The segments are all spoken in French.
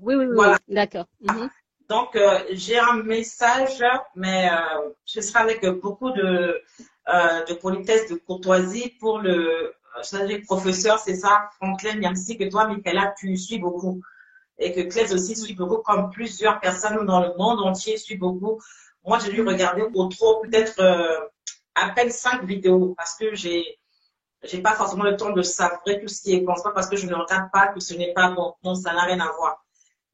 Oui, oui, oui, Voilà. oui. D'accord. Mhm. Donc, j'ai un message, mais ce sera avec beaucoup de politesse, de courtoisie pour le professeur, c'est ça, Franklin Nyamsi, que toi, Michaela, tu suis beaucoup. Et que Claire aussi suit beaucoup, comme plusieurs personnes dans le monde entier suivent beaucoup. Moi, j'ai dû regarder au trop, peut-être à peine 5 vidéos, parce que j'ai pas forcément le temps de savourer tout ce qui est bon. C'est pas parce que je ne regarde pas que ce n'est pas bon. Non, ça n'a rien à voir.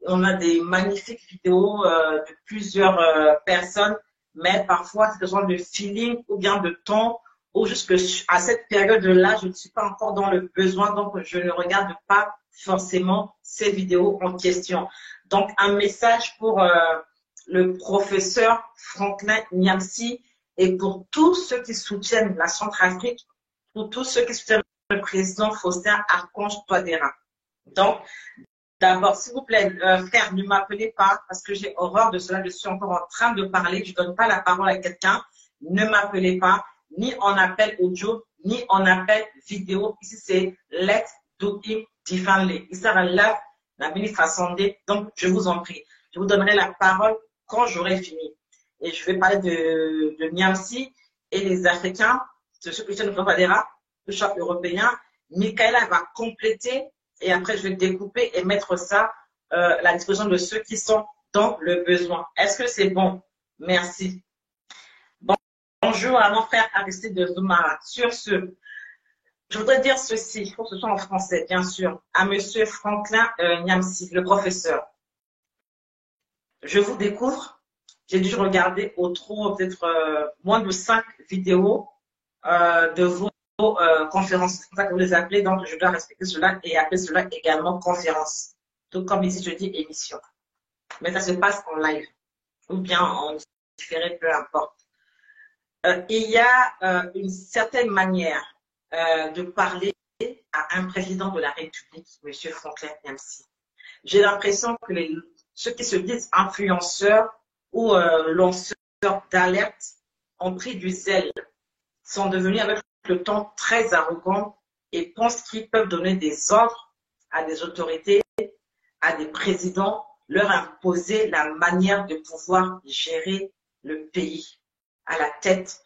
On a des magnifiques vidéos de plusieurs personnes, mais parfois c'est besoin de feeling ou bien de temps, ou juste que à cette période-là, je ne suis pas encore dans le besoin, donc je ne regarde pas forcément ces vidéos en question. Donc un message pour le professeur Franklin Nyamsi et pour tous ceux qui soutiennent la Centrafrique, pour tous ceux qui soutiennent le président Faustin Archange Touadéra. Donc, d'abord, s'il vous plaît, frère, ne m'appelez pas parce que j'ai horreur de cela. Je suis encore en train de parler. Je ne donne pas la parole à quelqu'un. Ne m'appelez pas, ni en appel audio, ni en appel vidéo. Ici, c'est Let's Do It Differently. Il sera là, la ministre Assemblée. Donc, je vous en prie. Je vous donnerai la parole quand j'aurai fini. Et je vais parler de Niamsi et les Africains, de ceux qui tiennent le choc européen. Michaela va compléter et après je vais découper et mettre ça à la disposition de ceux qui sont dans le besoin. Est-ce que c'est bon? Merci. Bon, bonjour à mon frère Aristide de Zoumara. Sur ce, je voudrais dire ceci, il faut que ce soit en français, bien sûr, à monsieur Franklin Nyamsi, le professeur. Je vous découvre, j'ai dû regarder au trop peut-être moins de 5 vidéos de vos conférences. C'est pour ça que vous les appelez, donc je dois respecter cela et appeler cela également conférence. Tout comme ici, je dis émission. Mais ça se passe en live ou bien en différé, peu importe. Il y a une certaine manière de parler à un président de la République, M. Franklin Nyamsi. J'ai l'impression que ceux qui se disent influenceurs ou lanceurs d'alerte ont pris du zèle, sont devenus avec le temps très arrogants et pensent qu'ils peuvent donner des ordres à des autorités, à des présidents, leur imposer la manière de pouvoir gérer le pays à la tête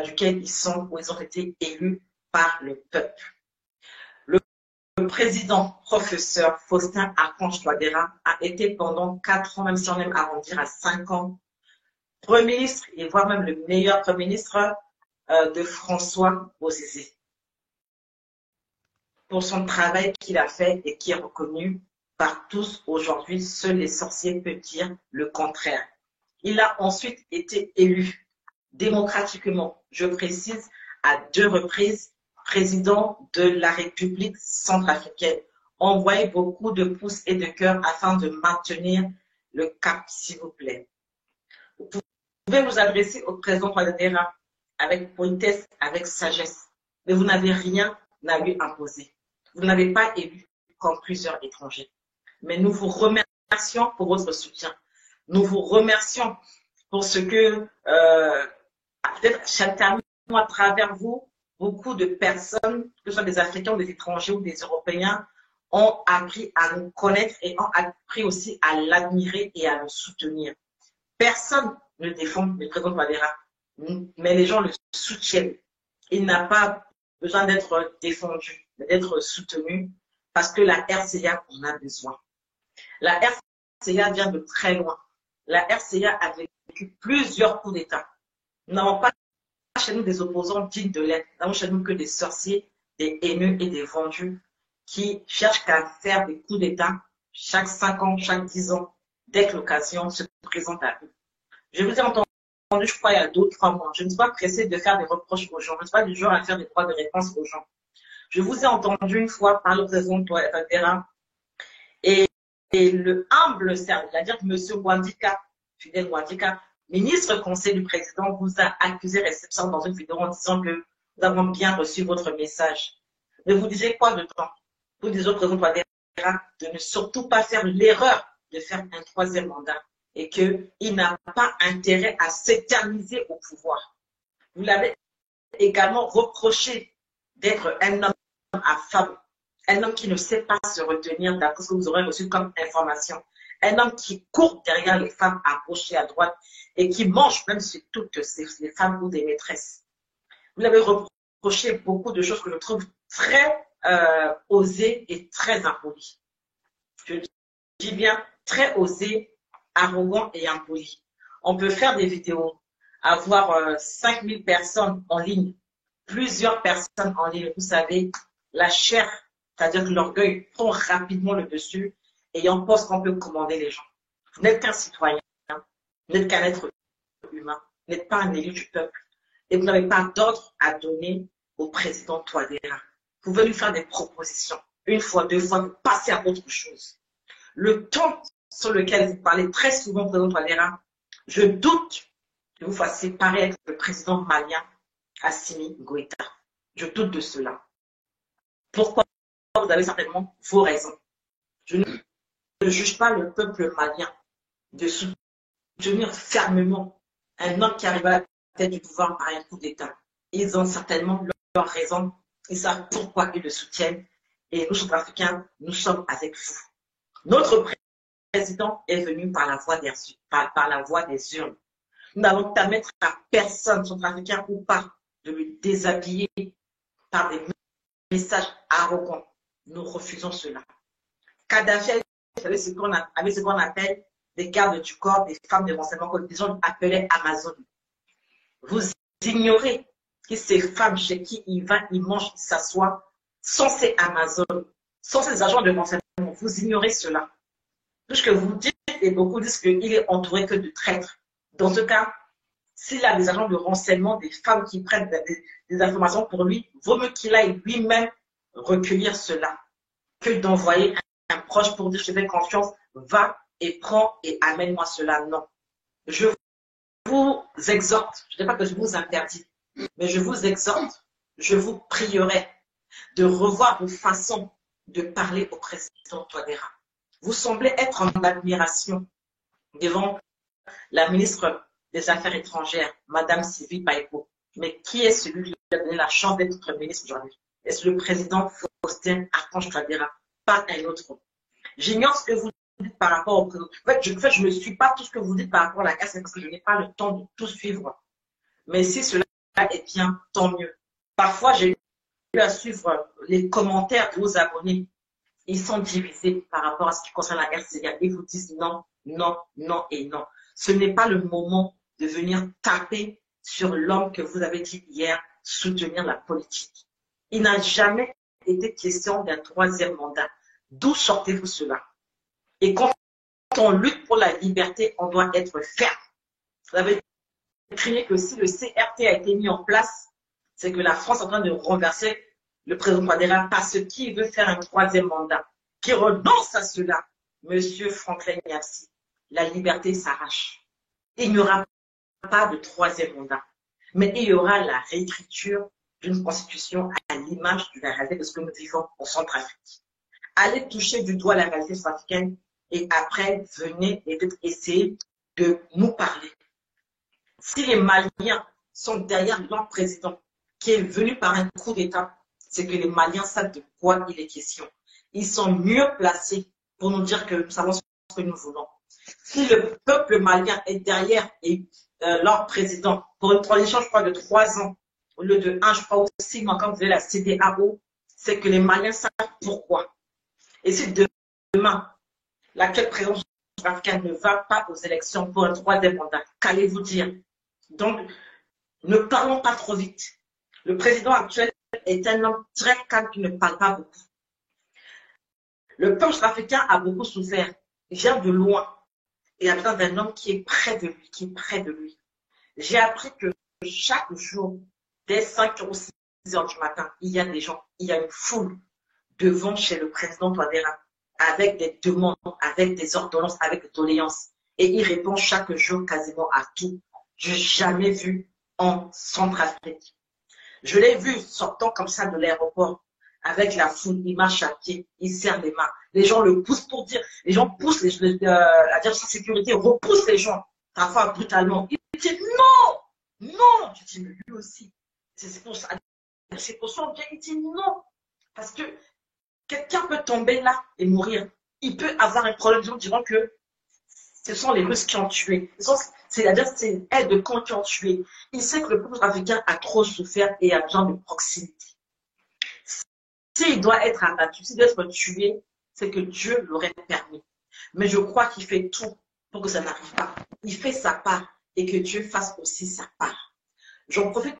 duquel ils sont ou ils ont été élus par le peuple. Le président professeur Faustin Archange Touadéra a été pendant 4 ans, même si on aime arrondir à 5 ans, Premier ministre et voire même le meilleur Premier ministre de François Bozizé pour son travail qu'il a fait et qui est reconnu par tous aujourd'hui. Seuls les sorciers peuvent dire le contraire. Il a ensuite été élu démocratiquement, je précise, à 2 reprises, président de la République centrafricaine. Envoyez beaucoup de pouces et de cœurs afin de maintenir le cap, s'il vous plaît. Vous pouvez vous adresser au président Touadéra avec politesse, avec sagesse, mais vous n'avez rien à lui imposer. Vous n'avez pas élu comme plusieurs étrangers. Mais nous vous remercions pour votre soutien. Nous vous remercions pour ce que, peut-être certainement à travers vous, beaucoup de personnes, que ce soit des Africains ou des étrangers ou des Européens, ont appris à nous connaître et ont appris aussi à l'admirer et à le soutenir. Personne ne défend le président Touadéra, mais les gens le soutiennent. Il n'a pas besoin d'être défendu, mais d'être soutenu parce que la RCA en a besoin. La RCA vient de très loin. La RCA a vécu plusieurs coups d'État. Nous n'avons pas chez nous des opposants dignes de l'aide. Nous n'avons chez nous que des sorciers, des haineux et des vendus qui cherchent qu'à faire des coups d'État chaque 5 ans, chaque 10 ans, dès que l'occasion se présente à eux. Je vous ai entendu, je crois, il y a 2 ou 3 mois. Je ne suis pas pressée de faire des reproches aux gens. Je ne suis pas du genre à faire des droits de réponse aux gens. Je vous ai entendu une fois par le président Touadéra et le humble service, c'est-à-dire que M. Wandika, Fidel Wandika, ministre conseil du président, vous a accusé réception dans une vidéo en disant que nous avons bien reçu votre message. Mais vous disiez quoi dedans? Vous disiez au président Touadéra de ne surtout pas faire l'erreur de faire un 3e mandat et qu'il n'a pas intérêt à s'éterniser au pouvoir. Vous l'avez également reproché d'être un homme affable, Un homme qui ne sait pas se retenir d'après ce que vous aurez reçu comme information. Un homme qui court derrière les femmes à gauche et à droite et qui mange même sur toutes les femmes ou des maîtresses. Vous l'avez reproché beaucoup de choses que je trouve très osées et très impolies. Je dis bien très osées, arrogant et impoli. On peut faire des vidéos, avoir 5000 personnes en ligne, plusieurs personnes en ligne. Vous savez, la chair, c'est-à-dire que l'orgueil prend rapidement le dessus et on pense qu'on peut commander les gens. Vous n'êtes qu'un citoyen, vous n'êtes qu'un être humain, vous n'êtes pas un élu du peuple et vous n'avez pas d'ordre à donner au président Touadéra. Vous pouvez lui faire des propositions, une fois, deux fois, vous passez à autre chose. Le temps sur lequel vous parlez très souvent, président Touadéra, je doute que vous fassiez pareil avec le président malien Assimi Goïta. Je doute de cela. Pourquoi? Vous avez certainement vos raisons. Je ne juge pas le peuple malien de soutenir fermement un homme qui arrive à la tête du pouvoir par un coup d'État. Ils ont certainement leurs raisons. Ils savent pourquoi ils le soutiennent. Et nous, Centrafricains, nous sommes avec vous. Notre président est venu par la voie des urnes. Nous n'allons permettre à personne, Centrafricain ou pas, de le déshabiller par des messages arrogants. Nous refusons cela. Kadhafi avait ce qu'on appelle des gardes du corps, des femmes de renseignement que les gens appelaient Amazon. Vous ignorez que ces femmes chez qui il va, il mange, il s'assoit, sans ces Amazon, sans ces agents de renseignement. Vous ignorez cela. Tout ce que vous dites, et beaucoup disent qu'il est entouré que de traîtres. Dans ce cas, s'il a des agents de renseignement, des femmes qui prennent des informations pour lui, vaut mieux qu'il aille lui-même recueillir cela que d'envoyer un proche pour dire je te fais confiance, va et prends et amène-moi cela. Non. Je vous exhorte, je ne dis pas que je vous interdis, mais je vous exhorte, je vous prierai de revoir vos façons de parler au président Touadéra. Vous semblez être en admiration devant la ministre des Affaires étrangères, Madame Sylvie Païko. Mais qui est celui qui lui a donné la chance d'être notre ministre aujourd'hui? Est-ce le président Faustin Archange Touadéra? Pas un autre. J'ignore ce que vous dites par rapport au président. En fait, je ne suis pas tout ce que vous dites par rapport à la casse parce que je n'ai pas le temps de tout suivre. Mais si cela est bien, tant mieux. Parfois, j'ai eu à suivre les commentaires de vos abonnés. Ils sont divisés par rapport à ce qui concerne la RCA. Ils vous disent non, non, non et non. Ce n'est pas le moment de venir taper sur l'homme que vous avez dit hier soutenir la politique. Il n'a jamais été question d'un troisième mandat. D'où sortez-vous cela? Et quand on lutte pour la liberté, on doit être ferme. Vous avez crié que si le CRT a été mis en place, c'est que la France est en train de renverser le président Touadéra parce qu'il veut faire un troisième mandat. Qui renonce à cela, Monsieur Franklin Nyapsi. La liberté s'arrache. Il n'y aura pas de troisième mandat, mais il y aura la réécriture d'une constitution à l'image de la réalité de ce que nous vivons en Centrafrique. Allez toucher du doigt la réalité centrafricaine et après, venez et peut-être essayer de nous parler. Si les Maliens sont derrière leur président, qui est venu par un coup d'État, c'est que les Maliens savent de quoi il est question. Ils sont mieux placés pour nous dire que nous savons ce que nous voulons. Si le peuple malien est derrière et leur président, pour une transition, je crois, de 3 ans, au lieu de 1, je crois, ou 6 mois, quand vous avez la CEDEAO, c'est que les Maliens savent pourquoi. Et si demain, l'actuel président africain ne va pas aux élections pour un troisième mandat, qu'allez-vous dire? Donc, ne parlons pas trop vite. Le président actuel est un homme très calme qui ne parle pas beaucoup. Le peuple africain a beaucoup souffert. Il vient de loin. Il a besoin d'un homme qui est près de lui, qui est près de lui. J'ai appris que chaque jour, dès 5 ou 6 heures du matin, il y a des gens, il y a une foule devant chez le président Touadéra, avec des demandes, avec des ordonnances, avec des doléances. Et il répond chaque jour quasiment à tout. Je n'ai jamais vu en Centrafrique. Je l'ai vu sortant comme ça de l'aéroport, avec la foule, il marche à pied, il serre les mains. Les gens le poussent pour dire, les gens poussent, la direction de sécurité repousse les gens, parfois brutalement. Il dit non, non. Je dis, mais lui aussi, c'est pour ça, c'est pour son bien, il dit non. Parce que Quelqu'un peut tomber là et mourir. Il peut avoir un problème. Les gens diront que ce sont les Russes qui ont tué. C'est-à-dire que c'est une aide de camp qui ont tué. Il sait que le peuple africain a trop souffert et a besoin de proximité. S'il doit être abattu, s'il doit être tué, c'est que Dieu l'aurait permis. Mais je crois qu'il fait tout pour que ça n'arrive pas. Il fait sa part et que Dieu fasse aussi sa part. J'en profite